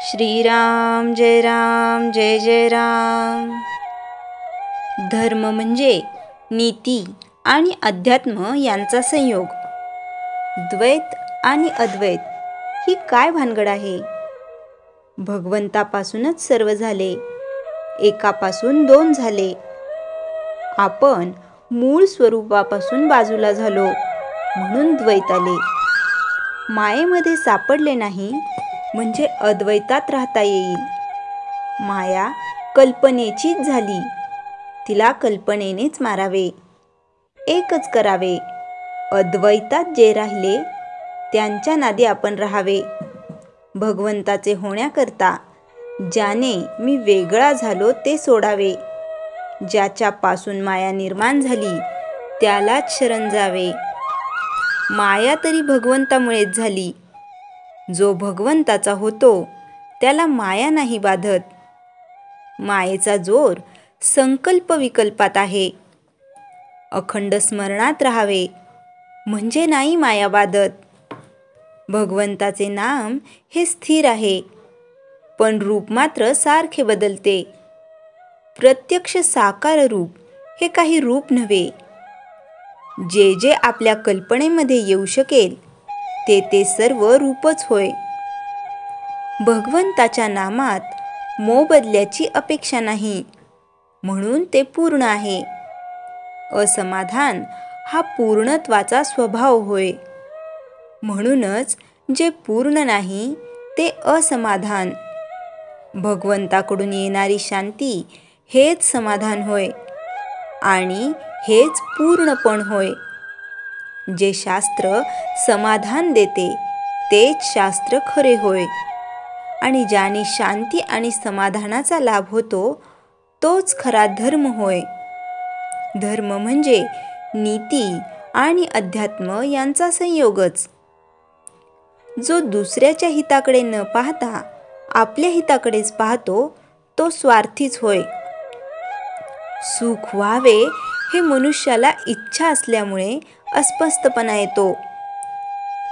श्रीराम जय जय राम। धर्म म्हणजे नीती आणि अध्यात्म यांचा संयोग। द्वैत आणि अद्वैत ही काय भानगड आहे? भगवंतापासूनच सर्व झाले, एकापासून दोन झाले। आपण मूळ स्वरूपापासून बाजूला झालो म्हणून द्वैत आले। मायेमध्ये सापडले नाही म्हणजे अद्वैतात राहता येईल। माया कल्पनेचीच झाली, तिला कल्पनेनेच मारावे, एकच करावे। अद्वैतात जे राहिले त्यांच्या नादी आपण राहावे। भगवंताचे होण्याकरता ज्याने मी वेगळा झालो ते सोडावे। ज्याच्यापासून माया निर्माण झाली त्यालाच शरण जावे। माया तरी भगवंतामुळेच झाली। जो भगवंताचा होतो त्याला माया नाही बाधत। मायेचा जोर संकल्प विकल्पात आहे। अखंड स्मरणात राहावे म्हणजे नाही माया बाधत। भगवंताचे नाम हे स्थिर आहे, पण रूप मात्र सारखे बदलते। प्रत्यक्ष साकार रूप हे काही रूप नव्हे। जे जे आपल्या कल्पनेमध्ये येऊ शकेल ते ते सर्व रूपच होय। भगवंताच्या नामात मोबदल्याची अपेक्षा नाही, म्हणून ते पूर्ण आहे। असमाधान हा पूर्णत्वाचा स्वभाव होय। म्हणूनच जे पूर्ण नाही ते असमाधान। भगवंताकडून येणारी शांती हेच समाधान होय आणि हेच पूर्णपण होय। जे शास्त्र समाधान देते तेच शास्त्र खरे होय आणि ज्याने शांती आणि समाधानाचा लाभ होतो तोच खरा धर्म होय। धर्म म्हणजे नीती आणि अध्यात्म यांचा संयोगच। जो दुसऱ्याच्या हिताकडे न पाहता आपल्या हिताकडेच पाहतो तो स्वार्थीच होय। सुख व्हावे हे मनुष्याला इच्छा असल्यामुळे अस्वस्थपणा येतो।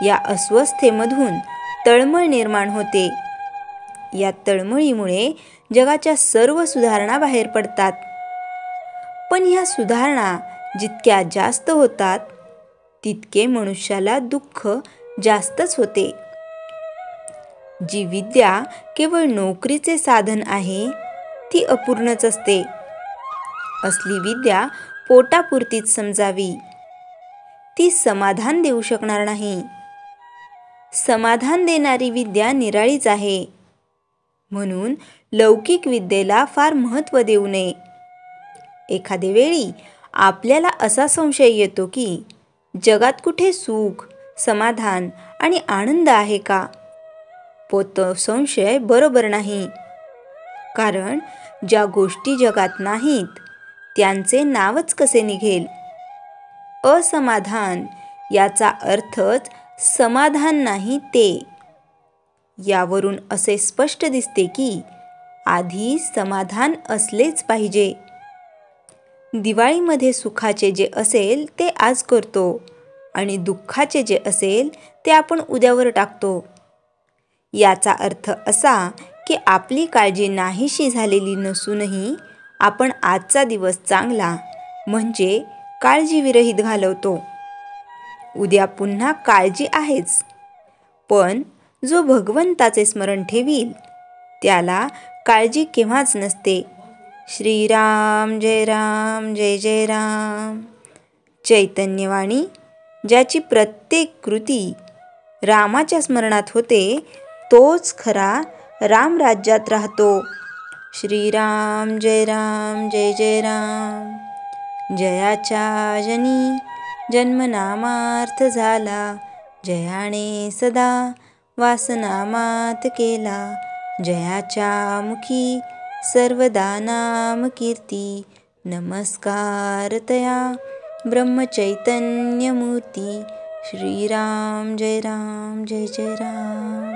या अस्वस्थतेमधून तळमळ निर्माण होते। या तळमळीमुळे जगाच्या सर्व सुधारणा बाहेर पडतात। पण ह्या सुधारणा जितक्या जास्त होतात तितके मनुष्याला दुःख जास्तच होते। जी विद्या केवळ नोकरीचे साधन आहे ती अपूर्णच असते। असली विद्या पोटापुरतीच समजावी, ती समाधान देऊ शकणार नाही। समाधान देणारी विद्या निराळीच आहे, म्हणून लौकिक विद्येला फार महत्त्व देऊ नये। एखादे वेळी आपल्याला असा संशय येतो की जगात कुठे सुख, समाधान आणि आनंद आहे का? तो संशय बरोबर नाही, कारण ज्या गोष्टी जगात नाहीत त्यांचे नावच कसे निघेल? असमाधान याचा अर्थच समाधान नाही ते। यावरून असे स्पष्ट दिसते की आधी समाधान असलेच पाहिजे। दिवाळीमध्ये सुखाचे जे असेल ते आज करतो आणि दुःखाचे जे असेल ते आपण उद्यावर टाकतो। याचा अर्थ असा की आपली काळजी नाहीशी झालेली नसूनही आपण आजचा दिवस चांगला म्हणजे काळजीविरहित घालवतो। उद्या पुन्हा काळजी आहेच, पण जो भगवंताचे स्मरण ठेवील त्याला काळजी केव्हाच नसते। श्रीराम जय जय राम। चैतन्यवाणी ज्याची प्रत्येक कृती रामाच्या स्मरणात होते तोच खरा रामराज्यात राहतो। श्रीराम जय जय राम। जयाच्या जनी जन्मनामार्थ झाला, जयाने सदा वासनामात केला। जयाच्या मुखी सर्वदा नाम कीर्ती, नमस्कार तया ब्रह्मचैतन्य मूर्ती। श्रीराम जय जय राम।